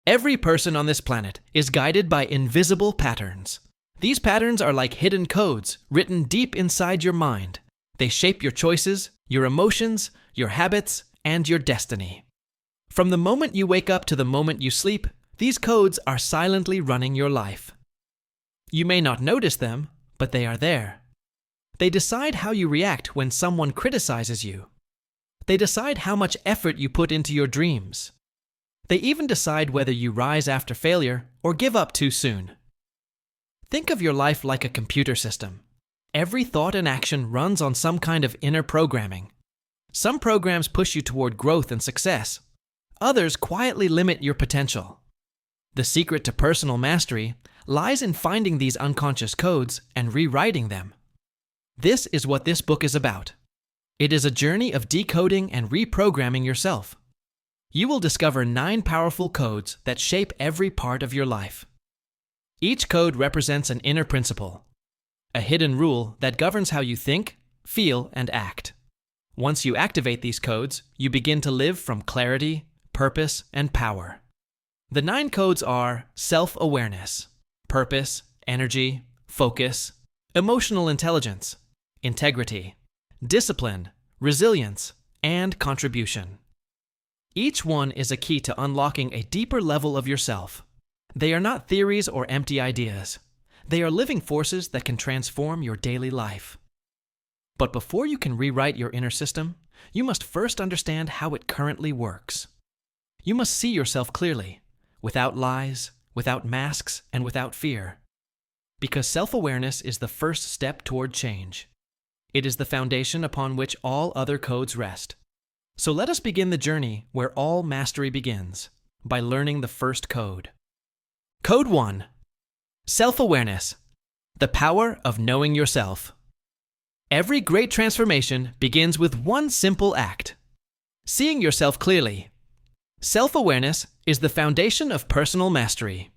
Every person on this planet is guided by invisible patterns. These patterns are like hidden codes written deep inside your mind. They shape your choices, your emotions, your habits, and your destiny. From the moment you wake up to the moment you sleep, these codes are silently running your life. You may not notice them, but they are there. They decide how you react when someone criticizes you. They decide how much effort you put into your dreams. They even decide whether you rise after failure or give up too soon. Think of your life like a computer system. Every thought and action runs on some kind of inner programming. Some programs push you toward growth and success. Others quietly limit your potential. The secret to personal mastery lies in finding these unconscious codes and rewriting them. This is what this book is about. It is a journey of decoding and reprogramming yourself. You will discover 9 powerful codes that shape every part of your life. Each code represents an inner principle, a hidden rule that governs how you think, feel, and act. Once you activate these codes, you begin to live from clarity, purpose, and power. The 9 codes are self-awareness, purpose, energy, focus, emotional intelligence, integrity, discipline, resilience, and contribution. Each one is a key to unlocking a deeper level of yourself. They are not theories or empty ideas. They are living forces that can transform your daily life. But before you can rewrite your inner system, you must first understand how it currently works. You must see yourself clearly, without lies, without masks, and without fear. Because self-awareness is the first step toward change. It is the foundation upon which all other codes rest. So let us begin the journey where all mastery begins, by learning the first code. Code 1. Self-awareness. The power of knowing yourself. Every great transformation begins with one simple act: seeing yourself clearly. Self-awareness is the foundation of personal mastery.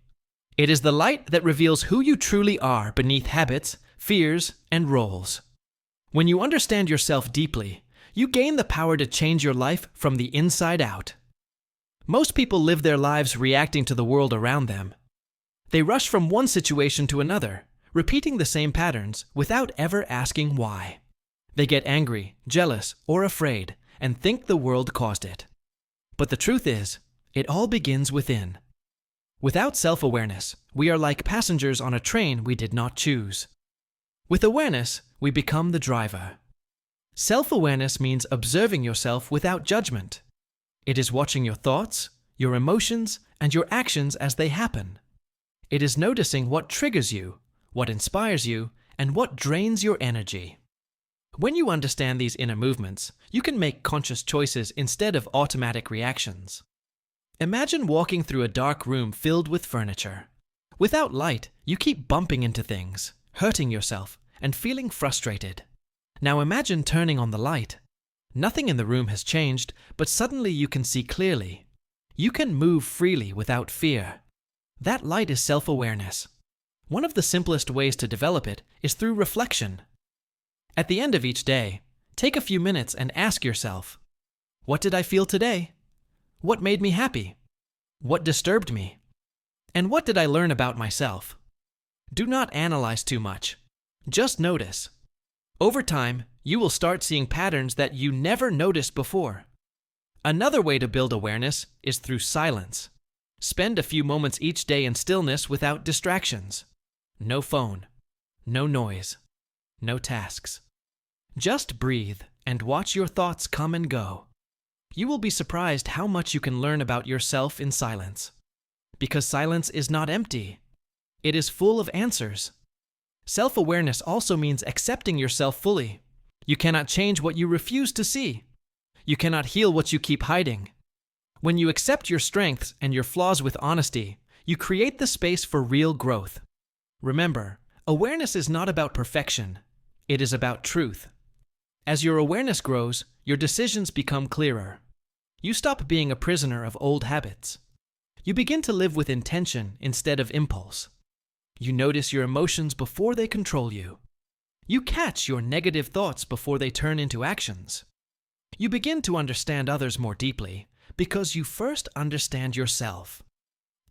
It is the light that reveals who you truly are beneath habits, fears, and roles. When you understand yourself deeply, you gain the power to change your life from the inside out. Most people live their lives reacting to the world around them. They rush from one situation to another, repeating the same patterns without ever asking why. They get angry, jealous, or afraid, and think the world caused it. But the truth is, it all begins within. Without self-awareness, we are like passengers on a train we did not choose. With awareness, we become the driver. Self-awareness means observing yourself without judgment. It is watching your thoughts, your emotions, and your actions as they happen. It is noticing what triggers you, what inspires you, and what drains your energy. When you understand these inner movements, you can make conscious choices instead of automatic reactions. Imagine walking through a dark room filled with furniture. Without light, you keep bumping into things, hurting yourself, and feeling frustrated. Now imagine turning on the light. Nothing in the room has changed, but suddenly you can see clearly. You can move freely without fear. That light is self-awareness. One of the simplest ways to develop it is through reflection. At the end of each day, take a few minutes and ask yourself, what did I feel today? What made me happy? What disturbed me? And what did I learn about myself? Do not analyze too much. Just notice. Over time, you will start seeing patterns that you never noticed before. Another way to build awareness is through silence. Spend a few moments each day in stillness without distractions. No phone, no noise, no tasks. Just breathe and watch your thoughts come and go. You will be surprised how much you can learn about yourself in silence. Because silence is not empty. It is full of answers. Self-awareness also means accepting yourself fully. You cannot change what you refuse to see. You cannot heal what you keep hiding. When you accept your strengths and your flaws with honesty, you create the space for real growth. Remember, awareness is not about perfection. It is about truth. As your awareness grows, your decisions become clearer. You stop being a prisoner of old habits. You begin to live with intention instead of impulse. You notice your emotions before they control you. You catch your negative thoughts before they turn into actions. You begin to understand others more deeply because you first understand yourself.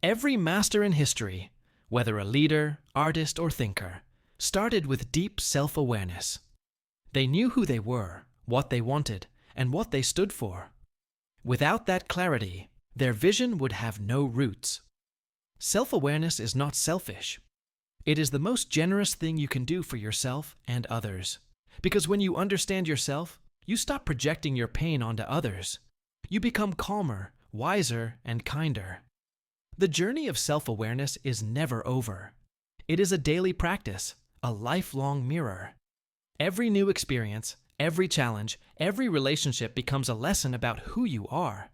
Every master in history, whether a leader, artist, or thinker, started with deep self-awareness. They knew who they were, what they wanted, and what they stood for. Without that clarity, their vision would have no roots. Self-awareness is not selfish. It is the most generous thing you can do for yourself and others. Because when you understand yourself, you stop projecting your pain onto others. You become calmer, wiser, and kinder. The journey of self-awareness is never over. It is a daily practice, a lifelong mirror. Every new experience, every challenge, every relationship becomes a lesson about who you are.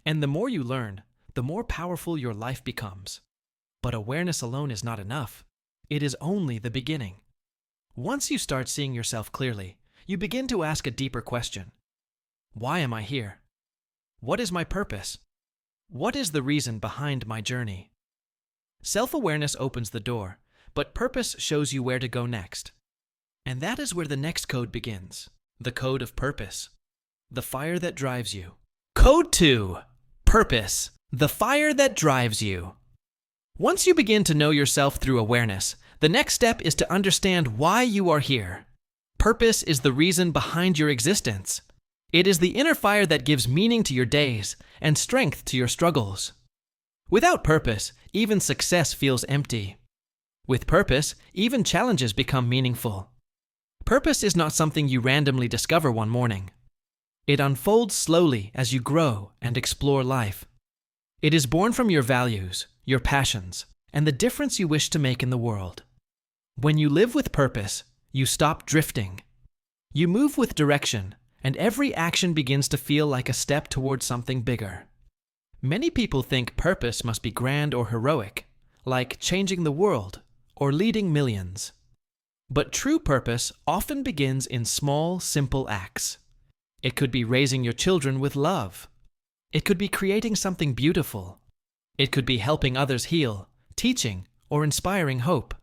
And the more you learn, the more powerful your life becomes. But awareness alone is not enough. It is only the beginning. Once you start seeing yourself clearly, you begin to ask a deeper question. Why am I here? What is my purpose? What is the reason behind my journey? Self-awareness opens the door, but purpose shows you where to go next. And that is where the next code begins, the code of purpose, the fire that drives you. Code 2. Purpose, the fire that drives you. Once you begin to know yourself through awareness, the next step is to understand why you are here. Purpose is the reason behind your existence. It is the inner fire that gives meaning to your days and strength to your struggles. Without purpose, even success feels empty. With purpose, even challenges become meaningful. Purpose is not something you randomly discover one morning. It unfolds slowly as you grow and explore life. It is born from your values, your passions, and the difference you wish to make in the world. When you live with purpose, you stop drifting. You move with direction, and every action begins to feel like a step towards something bigger. Many people think purpose must be grand or heroic, like changing the world or leading millions. But true purpose often begins in small, simple acts. It could be raising your children with love. It could be creating something beautiful. It could be helping others heal, teaching, or inspiring hope.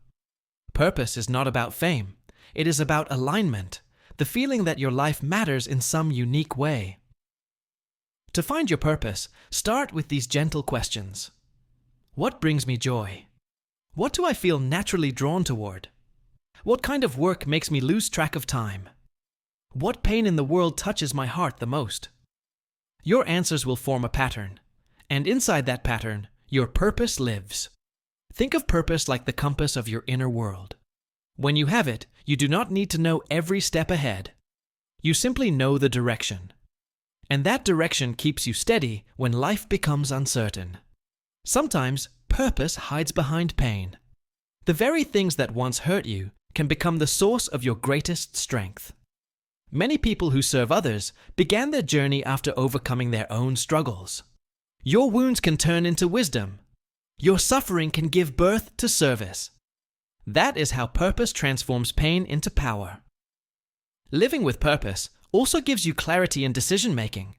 Purpose is not about fame. It is about alignment, the feeling that your life matters in some unique way. To find your purpose, start with these gentle questions. What brings me joy? What do I feel naturally drawn toward? What kind of work makes me lose track of time? What pain in the world touches my heart the most? Your answers will form a pattern, and inside that pattern, your purpose lives. Think of purpose like the compass of your inner world. When you have it, you do not need to know every step ahead. You simply know the direction. And that direction keeps you steady when life becomes uncertain. Sometimes, purpose hides behind pain. The very things that once hurt you can become the source of your greatest strength. Many people who serve others began their journey after overcoming their own struggles. Your wounds can turn into wisdom. Your suffering can give birth to service. That is how purpose transforms pain into power. Living with purpose also gives you clarity in decision-making.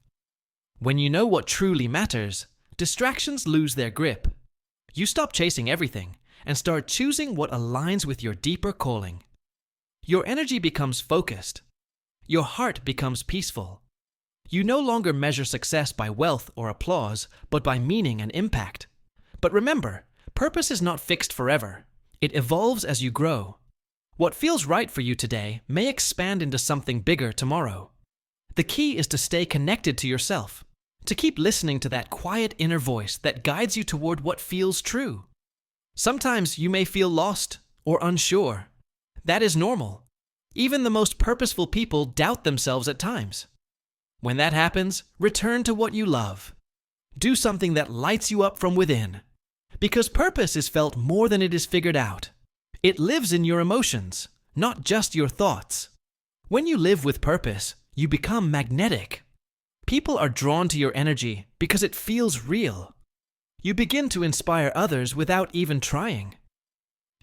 When you know what truly matters, distractions lose their grip. You stop chasing everything and start choosing what aligns with your deeper calling. Your energy becomes focused. Your heart becomes peaceful. You no longer measure success by wealth or applause, but by meaning and impact. But remember, purpose is not fixed forever. It evolves as you grow. What feels right for you today may expand into something bigger tomorrow. The key is to stay connected to yourself, to keep listening to that quiet inner voice that guides you toward what feels true. Sometimes you may feel lost or unsure. That is normal. Even the most purposeful people doubt themselves at times. When that happens, return to what you love. Do something that lights you up from within. Because purpose is felt more than it is figured out. It lives in your emotions, not just your thoughts. When you live with purpose, you become magnetic. People are drawn to your energy because it feels real. You begin to inspire others without even trying.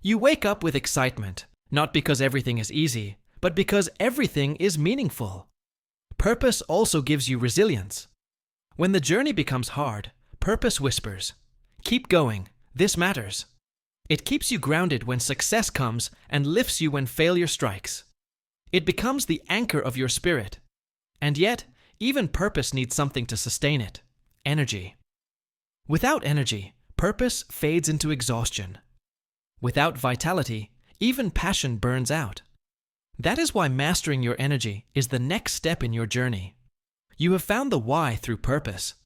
You wake up with excitement, not because everything is easy, but because everything is meaningful. Purpose also gives you resilience. When the journey becomes hard, purpose whispers, "Keep going, this matters." It keeps you grounded when success comes and lifts you when failure strikes. It becomes the anchor of your spirit. And yet, even purpose needs something to sustain it: energy. Without energy, purpose fades into exhaustion. Without vitality, even passion burns out. That is why mastering your energy is the next step in your journey. You have found the why through purpose.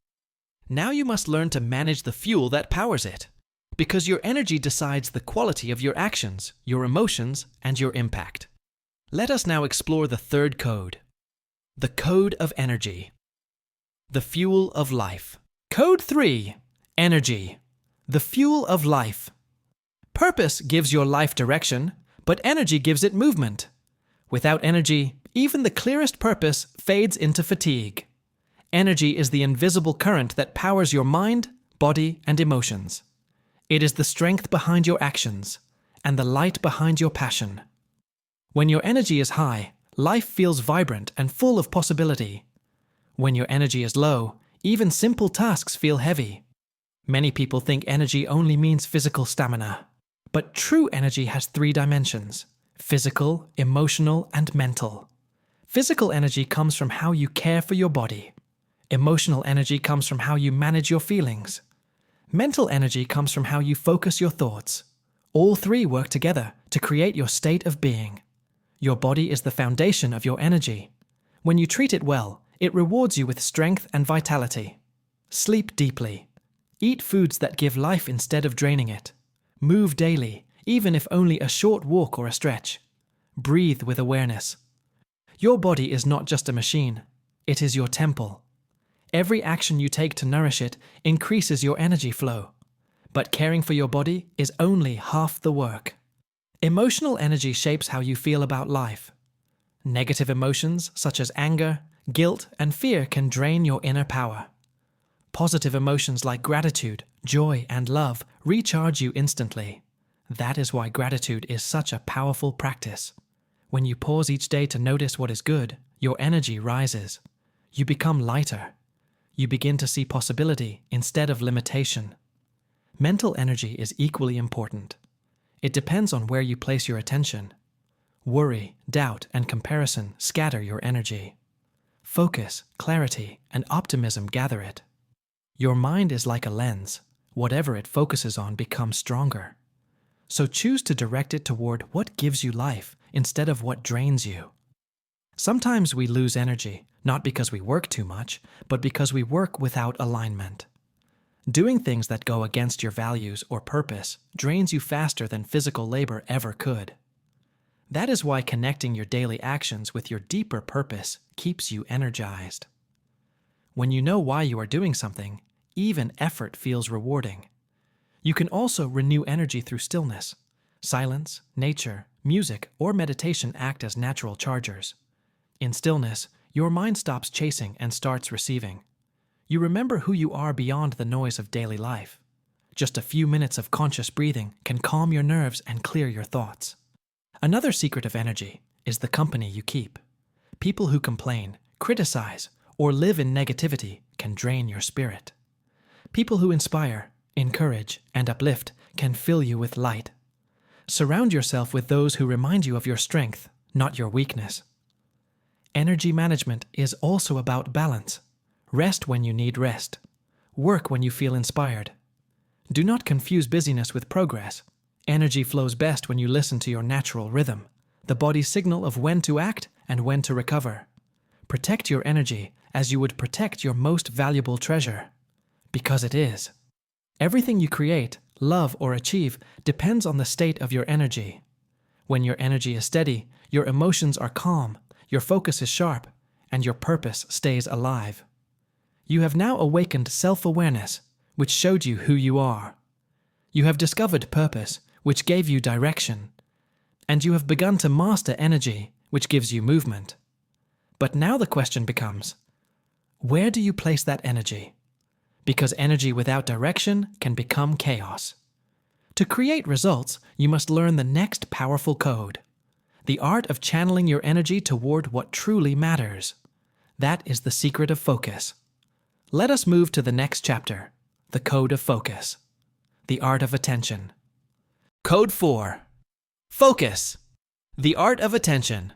Now you must learn to manage the fuel that powers it, because your energy decides the quality of your actions, your emotions, and your impact. Let us now explore the third code, the code of energy, the fuel of life. Code 3, energy, the fuel of life. Purpose gives your life direction, but energy gives it movement. Without energy, even the clearest purpose fades into fatigue. Energy is the invisible current that powers your mind, body, and emotions. It is the strength behind your actions and the light behind your passion. When your energy is high, life feels vibrant and full of possibility. When your energy is low, even simple tasks feel heavy. Many people think energy only means physical stamina. But true energy has 3 dimensions: physical, emotional, and mental. Physical energy comes from how you care for your body. Emotional energy comes from how you manage your feelings. Mental energy comes from how you focus your thoughts. All 3 work together to create your state of being. Your body is the foundation of your energy. When you treat it well, it rewards you with strength and vitality. Sleep deeply. Eat foods that give life instead of draining it. Move daily, even if only a short walk or a stretch. Breathe with awareness. Your body is not just a machine, it is your temple. Every action you take to nourish it increases your energy flow. But caring for your body is only half the work. Emotional energy shapes how you feel about life. Negative emotions such as anger, guilt, and fear can drain your inner power. Positive emotions like gratitude, joy, and love recharge you instantly. That is why gratitude is such a powerful practice. When you pause each day to notice what is good, your energy rises. You become lighter. You begin to see possibility instead of limitation. Mental energy is equally important. It depends on where you place your attention. Worry, doubt, and comparison scatter your energy. Focus, clarity, and optimism gather it. Your mind is like a lens. Whatever it focuses on becomes stronger. So choose to direct it toward what gives you life instead of what drains you. Sometimes we lose energy, not because we work too much, but because we work without alignment. Doing things that go against your values or purpose drains you faster than physical labor ever could. That is why connecting your daily actions with your deeper purpose keeps you energized. When you know why you are doing something, even effort feels rewarding. You can also renew energy through stillness. Silence, nature, music, or meditation act as natural chargers. In stillness, your mind stops chasing and starts receiving. You remember who you are beyond the noise of daily life. Just a few minutes of conscious breathing can calm your nerves and clear your thoughts. Another secret of energy is the company you keep. People who complain, criticize, or live in negativity can drain your spirit. People who inspire, encourage, and uplift can fill you with light. Surround yourself with those who remind you of your strength, not your weakness. Energy management is also about balance. Rest when you need rest. Work when you feel inspired. Do not confuse busyness with progress. Energy flows best when you listen to your natural rhythm, the body's signal of when to act and when to recover. Protect your energy as you would protect your most valuable treasure. Because it is. Everything you create, love, or achieve depends on the state of your energy. When your energy is steady, your emotions are calm, your focus is sharp, and your purpose stays alive. You have now awakened self-awareness, which showed you who you are. You have discovered purpose, which gave you direction. And you have begun to master energy, which gives you movement. But now the question becomes, where do you place that energy? Because energy without direction can become chaos. To create results, you must learn the next powerful code. The art of channeling your energy toward what truly matters. That is the secret of focus. Let us move to the next chapter, the code of focus. The art of attention. Code 4. Focus. The art of attention.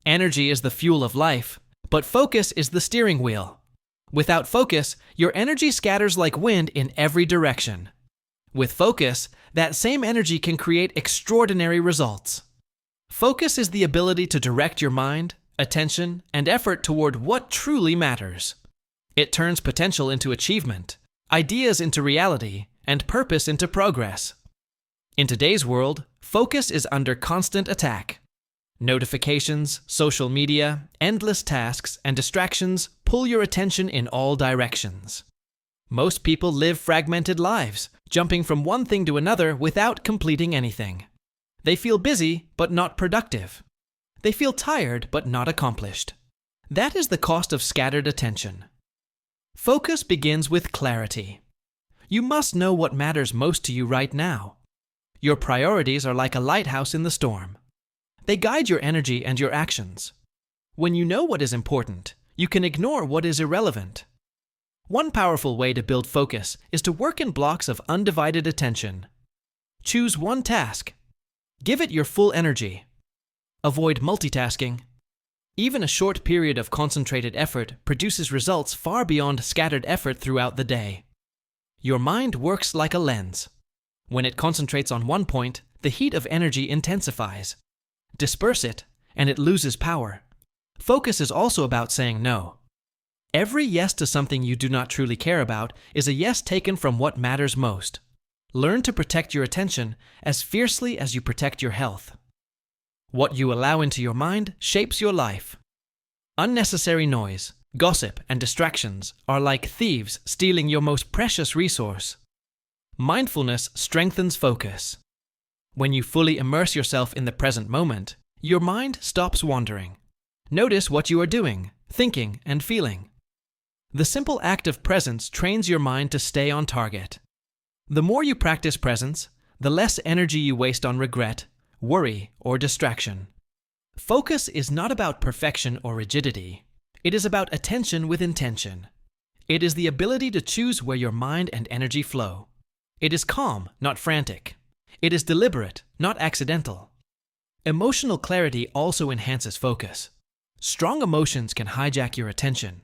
Energy is the fuel of life, but focus is the steering wheel. Without focus, your energy scatters like wind in every direction. With focus, that same energy can create extraordinary results. Focus is the ability to direct your mind, attention, and effort toward what truly matters. It turns potential into achievement, ideas into reality, and purpose into progress. In today's world, focus is under constant attack. Notifications, social media, endless tasks, and distractions pull your attention in all directions. Most people live fragmented lives, jumping from one thing to another without completing anything. They feel busy, but not productive. They feel tired, but not accomplished. That is the cost of scattered attention. Focus begins with clarity. You must know what matters most to you right now. Your priorities are like a lighthouse in the storm. They guide your energy and your actions. When you know what is important, you can ignore what is irrelevant. One powerful way to build focus is to work in blocks of undivided attention. Choose one task. Give it your full energy. Avoid multitasking. Even a short period of concentrated effort produces results far beyond scattered effort throughout the day. Your mind works like a lens. When it concentrates on one point, the heat of energy intensifies. Disperse it, and it loses power. Focus is also about saying no. Every yes to something you do not truly care about is a yes taken from what matters most. Learn to protect your attention as fiercely as you protect your health. What you allow into your mind shapes your life. Unnecessary noise, gossip, and distractions are like thieves stealing your most precious resource. Mindfulness strengthens focus. When you fully immerse yourself in the present moment, your mind stops wandering. Notice what you are doing, thinking, and feeling. The simple act of presence trains your mind to stay on target. The more you practice presence, the less energy you waste on regret, worry, or distraction. Focus is not about perfection or rigidity. It is about attention with intention. It is the ability to choose where your mind and energy flow. It is calm, not frantic. It is deliberate, not accidental. Emotional clarity also enhances focus. Strong emotions can hijack your attention.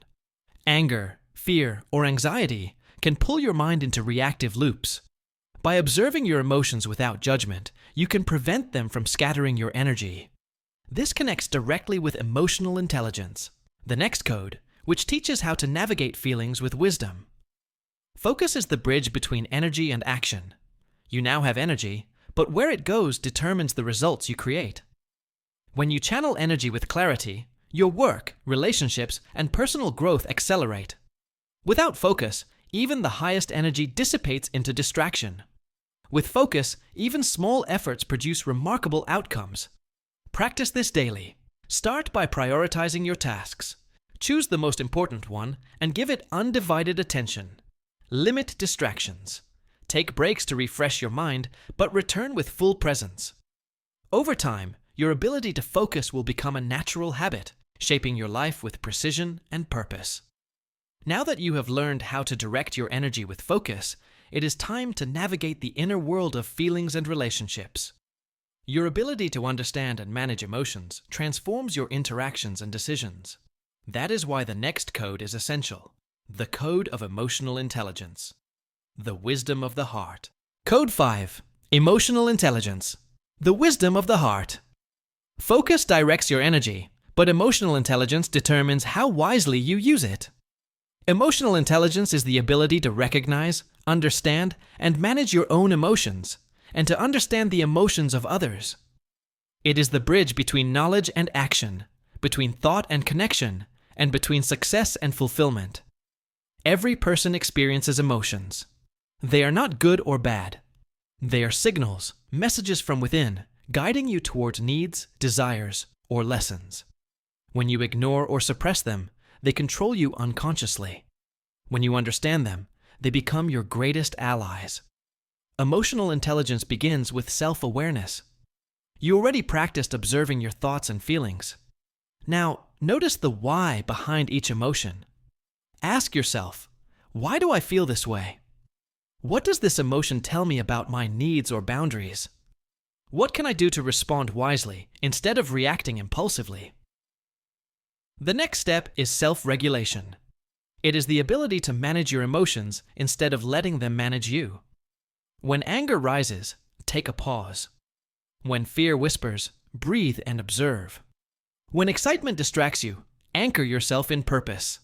Anger, fear, or anxiety can pull your mind into reactive loops. By observing your emotions without judgment, you can prevent them from scattering your energy. This connects directly with emotional intelligence, the next code, which teaches how to navigate feelings with wisdom. Focus is the bridge between energy and action. You now have energy, but where it goes determines the results you create. When you channel energy with clarity, your work, relationships, and personal growth accelerate. Without focus, even the highest energy dissipates into distraction. With focus, even small efforts produce remarkable outcomes. Practice this daily. Start by prioritizing your tasks. Choose the most important one and give it undivided attention. Limit distractions. Take breaks to refresh your mind, but return with full presence. Over time, your ability to focus will become a natural habit, shaping your life with precision and purpose. Now that you have learned how to direct your energy with focus, it is time to navigate the inner world of feelings and relationships. Your ability to understand and manage emotions transforms your interactions and decisions. That is why the next code is essential: the code of emotional intelligence. The wisdom of the heart. Code 5. Emotional intelligence. The wisdom of the heart. Focus directs your energy, but emotional intelligence determines how wisely you use it. Emotional intelligence is the ability to recognize, understand, and manage your own emotions, and to understand the emotions of others. It is the bridge between knowledge and action, between thought and connection, and between success and fulfillment. Every person experiences emotions. They are not good or bad. They are signals, messages from within, guiding you towards needs, desires, or lessons. When you ignore or suppress them, they control you unconsciously. When you understand them, they become your greatest allies. Emotional intelligence begins with self-awareness. You already practiced observing your thoughts and feelings. Now, notice the why behind each emotion. Ask yourself, why do I feel this way? What does this emotion tell me about my needs or boundaries? What can I do to respond wisely instead of reacting impulsively? The next step is self-regulation. It is the ability to manage your emotions instead of letting them manage you. When anger rises, take a pause. When fear whispers, breathe and observe. When excitement distracts you, anchor yourself in purpose.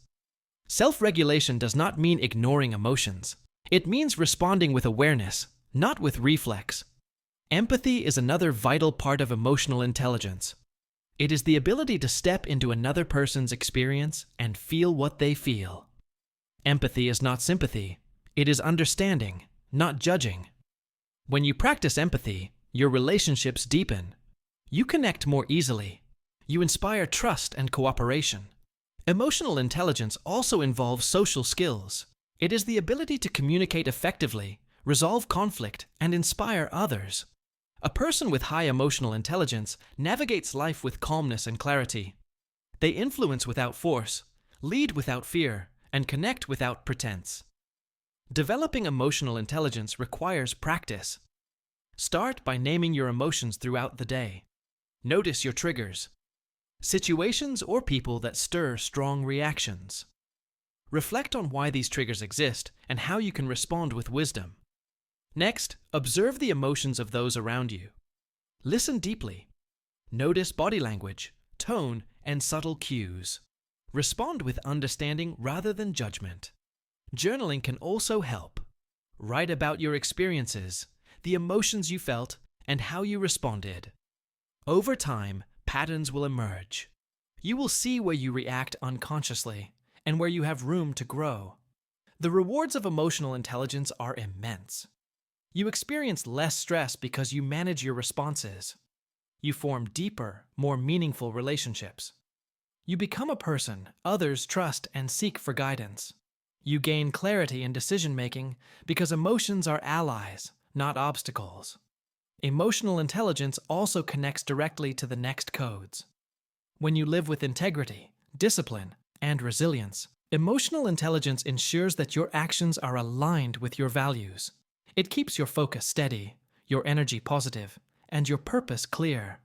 Self-regulation does not mean ignoring emotions. It means responding with awareness, not with reflex. Empathy is another vital part of emotional intelligence. It is the ability to step into another person's experience and feel what they feel. Empathy is not sympathy. It is understanding, not judging. When you practice empathy, your relationships deepen. You connect more easily. You inspire trust and cooperation. Emotional intelligence also involves social skills. It is the ability to communicate effectively, resolve conflict, and inspire others. A person with high emotional intelligence navigates life with calmness and clarity. They influence without force, lead without fear, and connect without pretense. Developing emotional intelligence requires practice. Start by naming your emotions throughout the day. Notice your triggers, situations or people that stir strong reactions. Reflect on why these triggers exist and how you can respond with wisdom. Next, observe the emotions of those around you. Listen deeply. Notice body language, tone, and subtle cues. Respond with understanding rather than judgment. Journaling can also help. Write about your experiences, the emotions you felt, and how you responded. Over time, patterns will emerge. You will see where you react unconsciously and where you have room to grow. The rewards of emotional intelligence are immense. You experience less stress because you manage your responses. You form deeper, more meaningful relationships. You become a person others trust and seek for guidance. You gain clarity in decision-making because emotions are allies, not obstacles. Emotional intelligence also connects directly to the next codes. When you live with integrity, discipline, and resilience, emotional intelligence ensures that your actions are aligned with your values. It keeps your focus steady, your energy positive, and your purpose clear.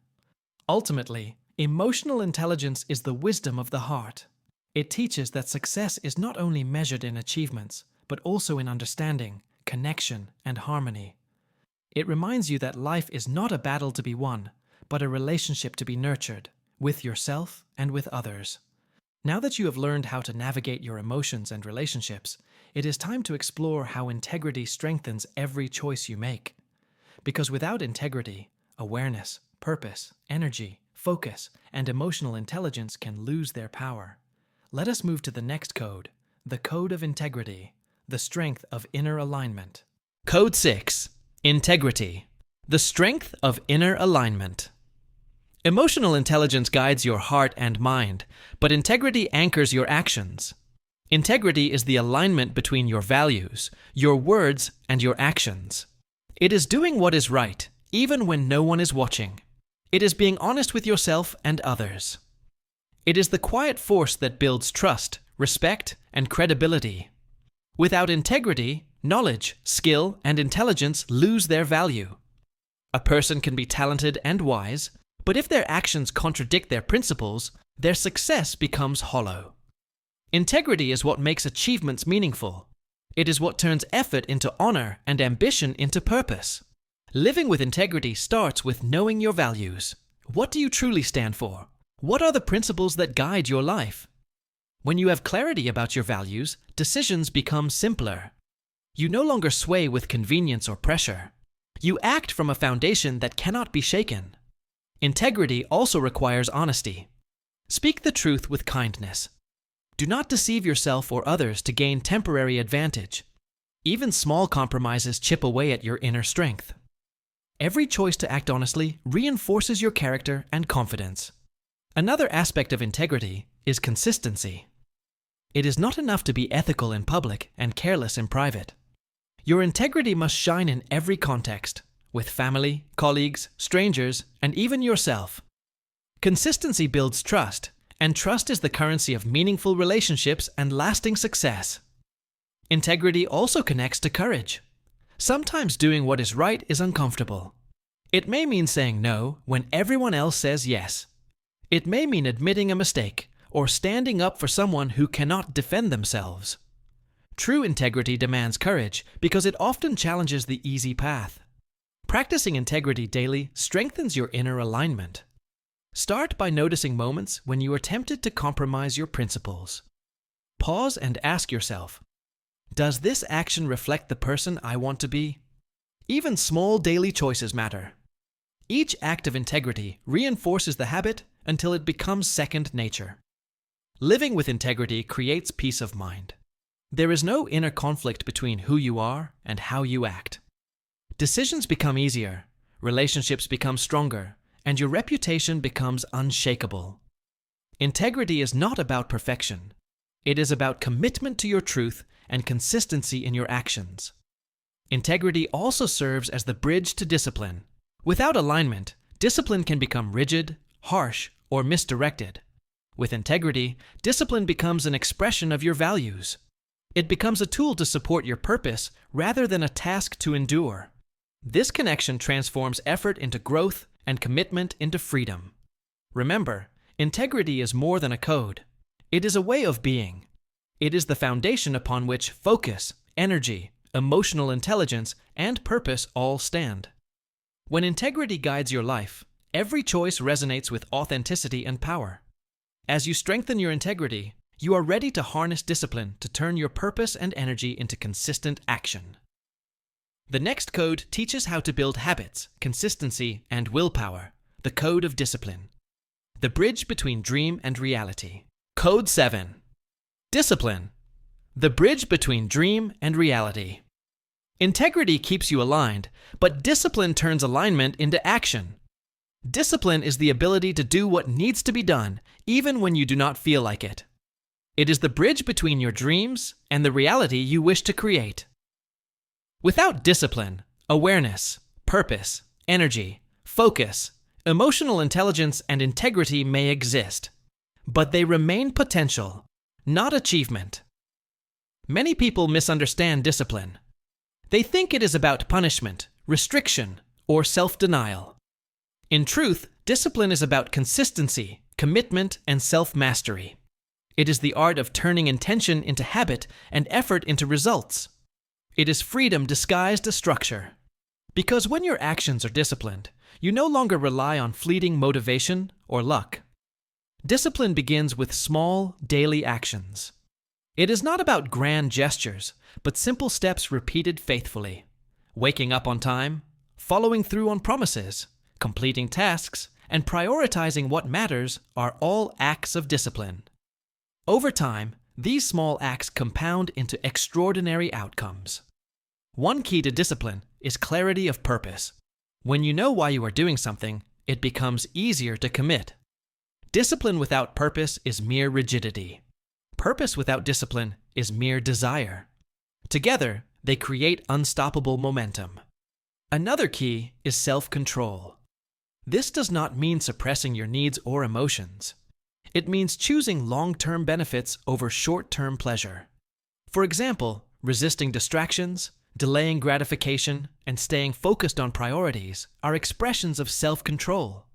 Ultimately, emotional intelligence is the wisdom of the heart. It teaches that success is not only measured in achievements, but also in understanding, connection, and harmony. It reminds you that life is not a battle to be won, but a relationship to be nurtured, with yourself and with others. Now that you have learned how to navigate your emotions and relationships, it is time to explore how integrity strengthens every choice you make. Because without integrity, awareness, purpose, energy, focus, and emotional intelligence can lose their power. Let us move to the next code, the code of integrity, the strength of inner alignment. Code 6. Integrity, the strength of inner alignment. Emotional intelligence guides your heart and mind, but integrity anchors your actions. Integrity is the alignment between your values, your words, and your actions. It is doing what is right, even when no one is watching. It is being honest with yourself and others. It is the quiet force that builds trust, respect, and credibility. Without integrity, knowledge, skill, and intelligence lose their value. A person can be talented and wise, but if their actions contradict their principles, their success becomes hollow. Integrity is what makes achievements meaningful. It is what turns effort into honor and ambition into purpose. Living with integrity starts with knowing your values. What do you truly stand for? What are the principles that guide your life? When you have clarity about your values, decisions become simpler. You no longer sway with convenience or pressure. You act from a foundation that cannot be shaken. Integrity also requires honesty. Speak the truth with kindness. Do not deceive yourself or others to gain temporary advantage. Even small compromises chip away at your inner strength. Every choice to act honestly reinforces your character and confidence. Another aspect of integrity is consistency. It is not enough to be ethical in public and careless in private. Your integrity must shine in every context, with family, colleagues, strangers, and even yourself. Consistency builds trust, and trust is the currency of meaningful relationships and lasting success. Integrity also connects to courage. Sometimes doing what is right is uncomfortable. It may mean saying no when everyone else says yes. It may mean admitting a mistake or standing up for someone who cannot defend themselves. True integrity demands courage because it often challenges the easy path. Practicing integrity daily strengthens your inner alignment. Start by noticing moments when you are tempted to compromise your principles. Pause and ask yourself, does this action reflect the person I want to be? Even small daily choices matter. Each act of integrity reinforces the habit until it becomes second nature. Living with integrity creates peace of mind. There is no inner conflict between who you are and how you act. Decisions become easier, relationships become stronger, and your reputation becomes unshakable. Integrity is not about perfection. It is about commitment to your truth and consistency in your actions. Integrity also serves as the bridge to discipline. Without alignment, discipline can become rigid, harsh, or misdirected. With integrity, discipline becomes an expression of your values. It becomes a tool to support your purpose rather than a task to endure. This connection transforms effort into growth and commitment into freedom. Remember, integrity is more than a code. It is a way of being. It is the foundation upon which focus, energy, emotional intelligence, and purpose all stand. When integrity guides your life, every choice resonates with authenticity and power. As you strengthen your integrity, you are ready to harness discipline to turn your purpose and energy into consistent action. The next code teaches how to build habits, consistency, and willpower, the code of discipline. The bridge between dream and reality. Code 7. Discipline. The bridge between dream and reality. Integrity keeps you aligned, but discipline turns alignment into action. Discipline is the ability to do what needs to be done, even when you do not feel like it. It is the bridge between your dreams and the reality you wish to create. Without discipline, awareness, purpose, energy, focus, emotional intelligence, and integrity may exist, but they remain potential, not achievement. Many people misunderstand discipline. They think it is about punishment, restriction, or self-denial. In truth, discipline is about consistency, commitment, and self-mastery. It is the art of turning intention into habit and effort into results. It is freedom disguised as structure. Because when your actions are disciplined, you no longer rely on fleeting motivation or luck. Discipline begins with small, daily actions. It is not about grand gestures, but simple steps repeated faithfully. Waking up on time, following through on promises, completing tasks, and prioritizing what matters are all acts of discipline. Over time, these small acts compound into extraordinary outcomes. One key to discipline is clarity of purpose. When you know why you are doing something, it becomes easier to commit. Discipline without purpose is mere rigidity. Purpose without discipline is mere desire. Together, they create unstoppable momentum. Another key is self-control. This does not mean suppressing your needs or emotions. It means choosing long-term benefits over short-term pleasure. For example, resisting distractions, delaying gratification, and staying focused on priorities are expressions of self-control.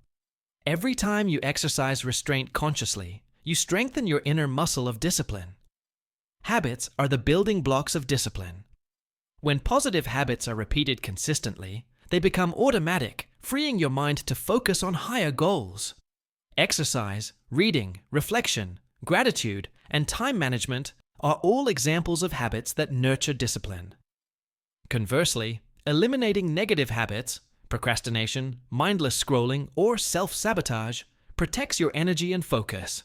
Every time you exercise restraint consciously, you strengthen your inner muscle of discipline. Habits are the building blocks of discipline. When positive habits are repeated consistently, they become automatic, freeing your mind to focus on higher goals. Exercise, reading, reflection, gratitude, and time management are all examples of habits that nurture discipline. Conversely, eliminating negative habits, procrastination, mindless scrolling, or self-sabotage, protects your energy and focus.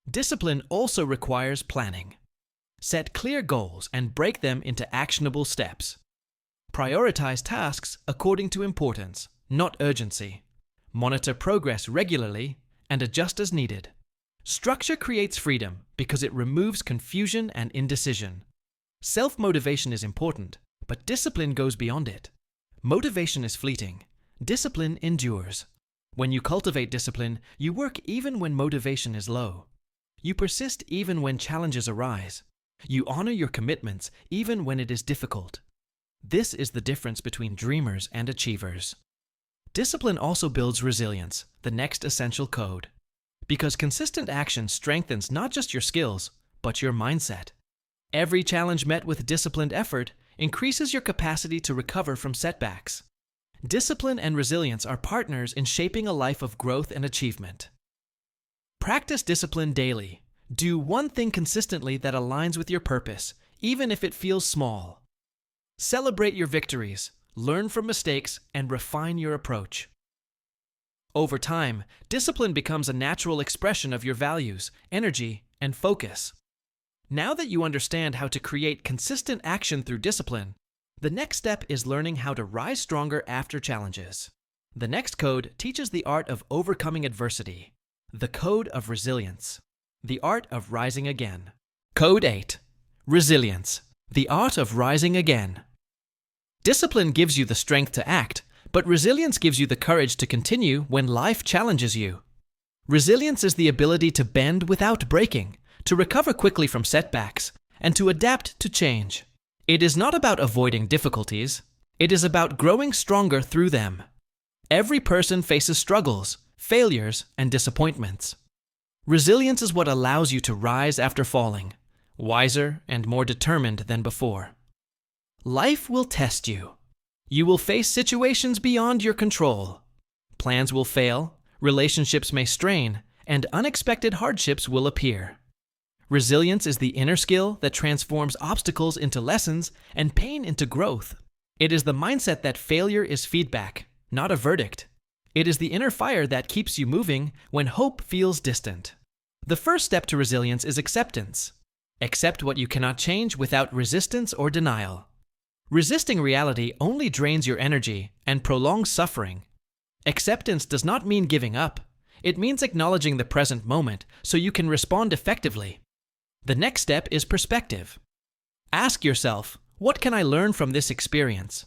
Discipline also requires planning. Set clear goals and break them into actionable steps. Prioritize tasks according to importance, not urgency. Monitor progress regularly and adjust as needed. Structure creates freedom because it removes confusion and indecision. Self-motivation is important, but discipline goes beyond it. Motivation is fleeting. Discipline endures. When you cultivate discipline, you work even when motivation is low. You persist even when challenges arise. You honor your commitments even when it is difficult. This is the difference between dreamers and achievers. Discipline also builds resilience, the next essential code. Because consistent action strengthens not just your skills, but your mindset. Every challenge met with disciplined effort increases your capacity to recover from setbacks. Discipline and resilience are partners in shaping a life of growth and achievement. Practice discipline daily. Do one thing consistently that aligns with your purpose, even if it feels small. Celebrate your victories, learn from mistakes, and refine your approach. Over time, discipline becomes a natural expression of your values, energy, and focus. Now that you understand how to create consistent action through discipline, the next step is learning how to rise stronger after challenges. The next code teaches the art of overcoming adversity. The Code of Resilience. The Art of Rising Again. Code 8. Resilience. The Art of Rising Again. Discipline gives you the strength to act, but resilience gives you the courage to continue when life challenges you. Resilience is the ability to bend without breaking, to recover quickly from setbacks, and to adapt to change. It is not about avoiding difficulties. It is about growing stronger through them. Every person faces struggles, failures, and disappointments. Resilience is what allows you to rise after falling, wiser and more determined than before. Life will test you. You will face situations beyond your control. Plans will fail, relationships may strain, and unexpected hardships will appear. Resilience is the inner skill that transforms obstacles into lessons and pain into growth. It is the mindset that failure is feedback, not a verdict. It is the inner fire that keeps you moving when hope feels distant. The first step to resilience is acceptance. Accept what you cannot change without resistance or denial. Resisting reality only drains your energy and prolongs suffering. Acceptance does not mean giving up. It means acknowledging the present moment so you can respond effectively. The next step is perspective. Ask yourself, what can I learn from this experience?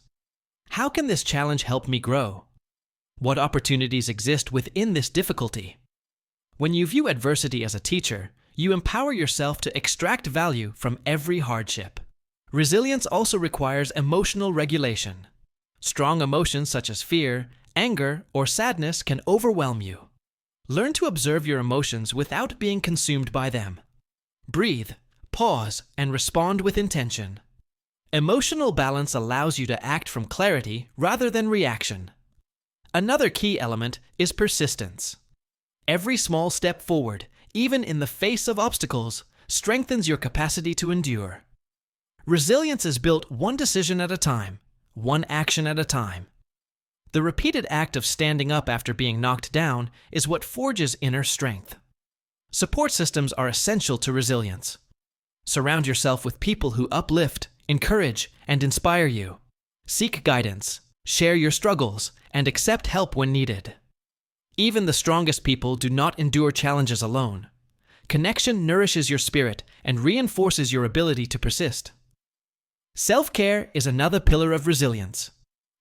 How can this challenge help me grow? What opportunities exist within this difficulty? When you view adversity as a teacher, you empower yourself to extract value from every hardship. Resilience also requires emotional regulation. Strong emotions such as fear, anger, or sadness can overwhelm you. Learn to observe your emotions without being consumed by them. Breathe, pause, and respond with intention. Emotional balance allows you to act from clarity rather than reaction. Another key element is persistence. Every small step forward, even in the face of obstacles, strengthens your capacity to endure. Resilience is built one decision at a time, one action at a time. The repeated act of standing up after being knocked down is what forges inner strength. Support systems are essential to resilience. Surround yourself with people who uplift, encourage, and inspire you. Seek guidance, share your struggles, and accept help when needed. Even the strongest people do not endure challenges alone. Connection nourishes your spirit and reinforces your ability to persist. Self-care is another pillar of resilience.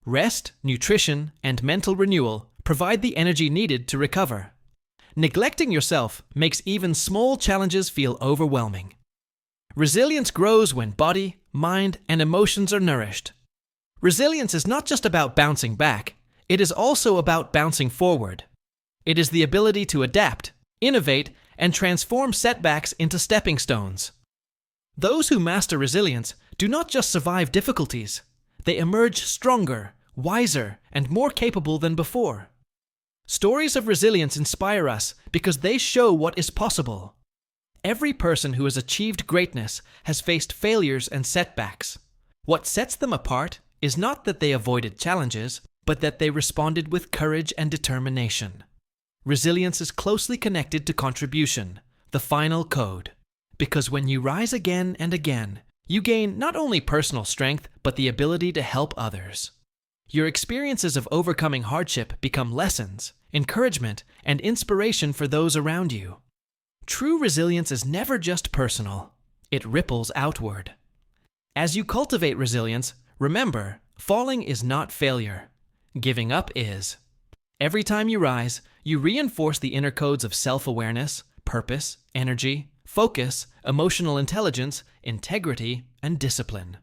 Rest, nutrition, and mental renewal provide the energy needed to recover. Neglecting yourself makes even small challenges feel overwhelming. Resilience grows when body, mind, and emotions are nourished. Resilience is not just about bouncing back, it is also about bouncing forward. It is the ability to adapt, innovate, and transform setbacks into stepping stones. Those who master resilience do not just survive difficulties, they emerge stronger, wiser, and more capable than before. Stories of resilience inspire us because they show what is possible. Every person who has achieved greatness has faced failures and setbacks. What sets them apart is not that they avoided challenges, but that they responded with courage and determination. Resilience is closely connected to contribution, the final code. Because when you rise again and again, you gain not only personal strength, but the ability to help others. Your experiences of overcoming hardship become lessons, encouragement, and inspiration for those around you. True resilience is never just personal. It ripples outward. As you cultivate resilience, remember, falling is not failure. Giving up is. Every time you rise, you reinforce the inner codes of self-awareness, purpose, energy, focus, emotional intelligence, integrity, and discipline.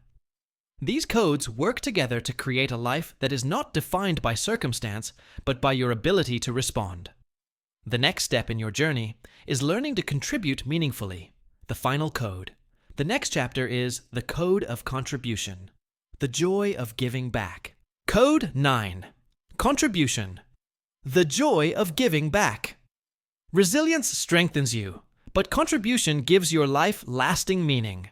These codes work together to create a life that is not defined by circumstance, but by your ability to respond. The next step in your journey is learning to contribute meaningfully, the final code. The next chapter is The Code of Contribution, the joy of giving back. Code 9. Contribution, the joy of giving back. Resilience strengthens you, but contribution gives your life lasting meaning.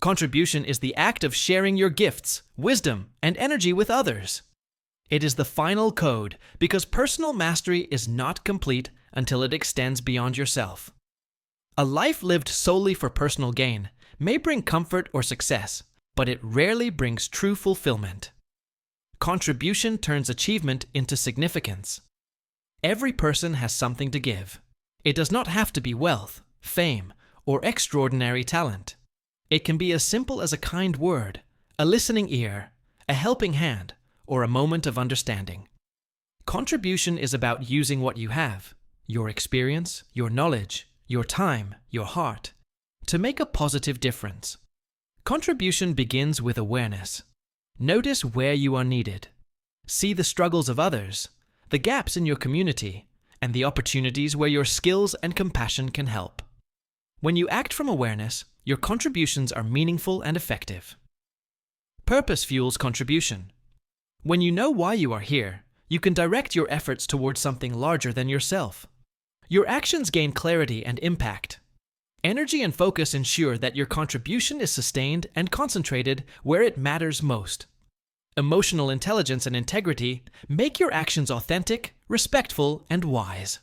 Contribution is the act of sharing your gifts, wisdom, and energy with others. It is the final code because personal mastery is not complete until it extends beyond yourself. A life lived solely for personal gain may bring comfort or success, but it rarely brings true fulfillment. Contribution turns achievement into significance. Every person has something to give. It does not have to be wealth, fame, or extraordinary talent. It can be as simple as a kind word, a listening ear, a helping hand, or a moment of understanding. Contribution is about using what you have, your experience, your knowledge, your time, your heart, to make a positive difference. Contribution begins with awareness. Notice where you are needed. See the struggles of others, the gaps in your community, and the opportunities where your skills and compassion can help. When you act from awareness, your contributions are meaningful and effective. Purpose fuels contribution. When you know why you are here, you can direct your efforts towards something larger than yourself. Your actions gain clarity and impact. Energy and focus ensure that your contribution is sustained and concentrated where it matters most. Emotional intelligence and integrity make your actions authentic, respectful, and wise.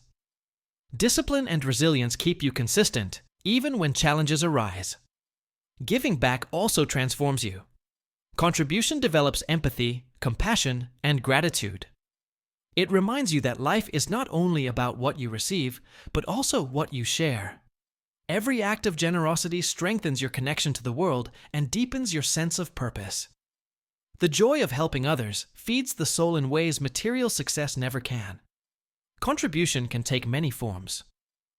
Discipline and resilience keep you consistent, even when challenges arise. Giving back also transforms you. Contribution develops empathy, compassion, and gratitude. It reminds you that life is not only about what you receive, but also what you share. Every act of generosity strengthens your connection to the world and deepens your sense of purpose. The joy of helping others feeds the soul in ways material success never can. Contribution can take many forms: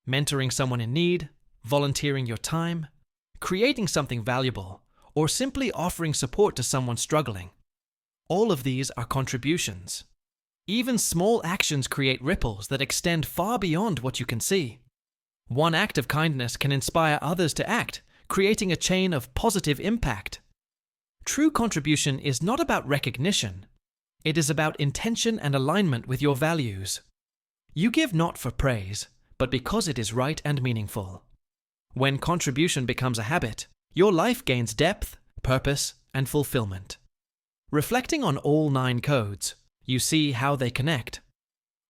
mentoring someone in need, volunteering your time, creating something valuable, or simply offering support to someone struggling. All of these are contributions. Even small actions create ripples that extend far beyond what you can see. One act of kindness can inspire others to act, creating a chain of positive impact. True contribution is not about recognition. It is about intention and alignment with your values. You give not for praise, but because it is right and meaningful. When contribution becomes a habit, your life gains depth, purpose, and fulfillment. Reflecting on all 9 codes, you see how they connect.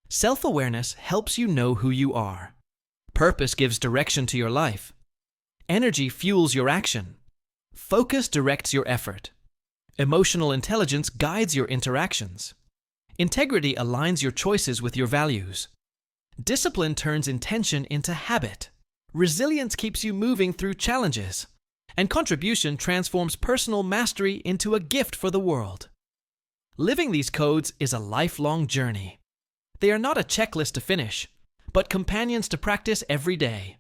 Self-awareness helps you know who you are. Purpose gives direction to your life. Energy fuels your action. Focus directs your effort. Emotional intelligence guides your interactions. Integrity aligns your choices with your values. Discipline turns intention into habit. Resilience keeps you moving through challenges. And contribution transforms personal mastery into a gift for the world. Living these codes is a lifelong journey. They are not a checklist to finish, but companions to practice every day.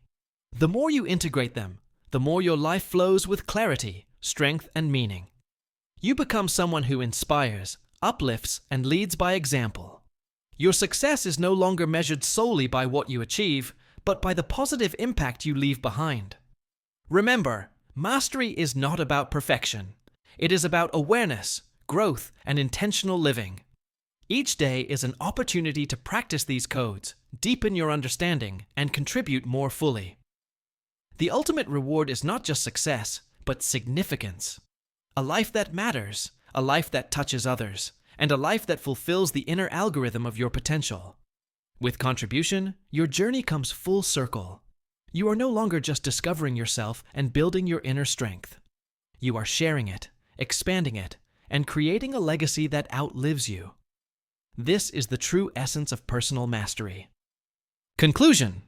The more you integrate them, the more your life flows with clarity, strength, and meaning. You become someone who inspires, uplifts, and leads by example. Your success is no longer measured solely by what you achieve, but by the positive impact you leave behind. Remember, mastery is not about perfection. It is about awareness, growth, and intentional living. Each day is an opportunity to practice these codes, deepen your understanding, and contribute more fully. The ultimate reward is not just success, but significance. A life that matters, a life that touches others, and a life that fulfills the inner algorithm of your potential. With contribution, your journey comes full circle. You are no longer just discovering yourself and building your inner strength. You are sharing it, expanding it, and creating a legacy that outlives you. This is the true essence of personal mastery. Conclusion.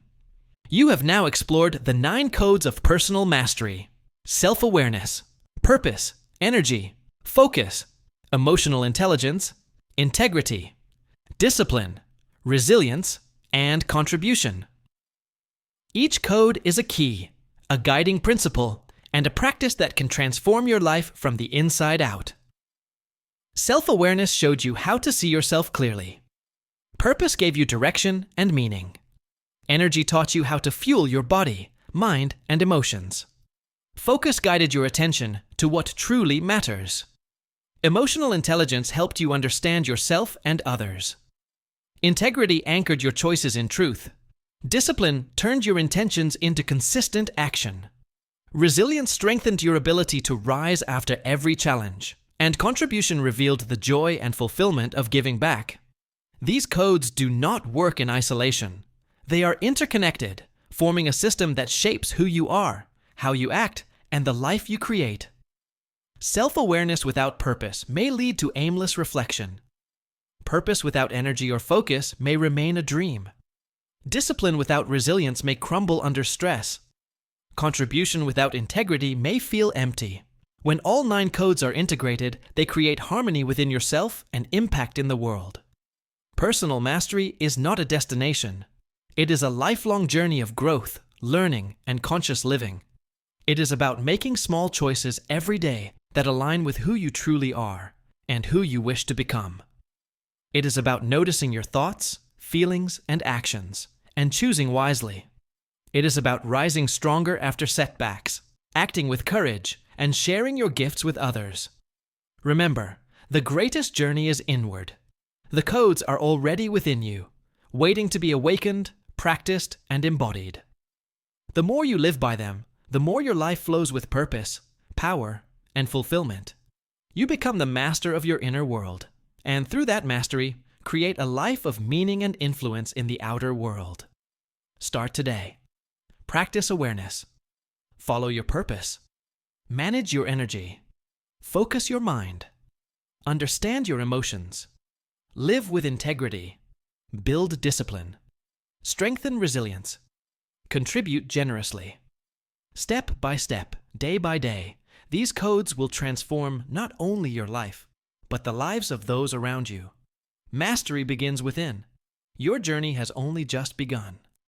You have now explored the 9 codes of personal mastery: self-awareness, purpose, energy, focus, emotional intelligence, integrity, discipline, resilience, and contribution. Each code is a key, a guiding principle, and a practice that can transform your life from the inside out. Self-awareness showed you how to see yourself clearly. Purpose gave you direction and meaning. Energy taught you how to fuel your body, mind, and emotions. Focus guided your attention to what truly matters. Emotional intelligence helped you understand yourself and others. Integrity anchored your choices in truth. Discipline turned your intentions into consistent action. Resilience strengthened your ability to rise after every challenge. And contribution revealed the joy and fulfillment of giving back. These codes do not work in isolation. They are interconnected, forming a system that shapes who you are, how you act, and the life you create. Self-awareness without purpose may lead to aimless reflection. Purpose without energy or focus may remain a dream. Discipline without resilience may crumble under stress. Contribution without integrity may feel empty. When all 9 codes are integrated, they create harmony within yourself and impact in the world. Personal mastery is not a destination. It is a lifelong journey of growth, learning, and conscious living. It is about making small choices every day that align with who you truly are and who you wish to become. It is about noticing your thoughts, feelings, and actions, and choosing wisely. It is about rising stronger after setbacks, acting with courage, and sharing your gifts with others. Remember, the greatest journey is inward. The codes are already within you, waiting to be awakened, practiced, and embodied. The more you live by them, the more your life flows with purpose, power, and fulfillment. You become the master of your inner world, and through that mastery, create a life of meaning and influence in the outer world. Start today. Practice awareness. Follow your purpose. Manage your energy. Focus your mind. Understand your emotions. Live with integrity. Build discipline. Strengthen resilience. Contribute generously. Step by step, day by day, these codes will transform not only your life, but the lives of those around you. Mastery begins within. Your journey has only just begun.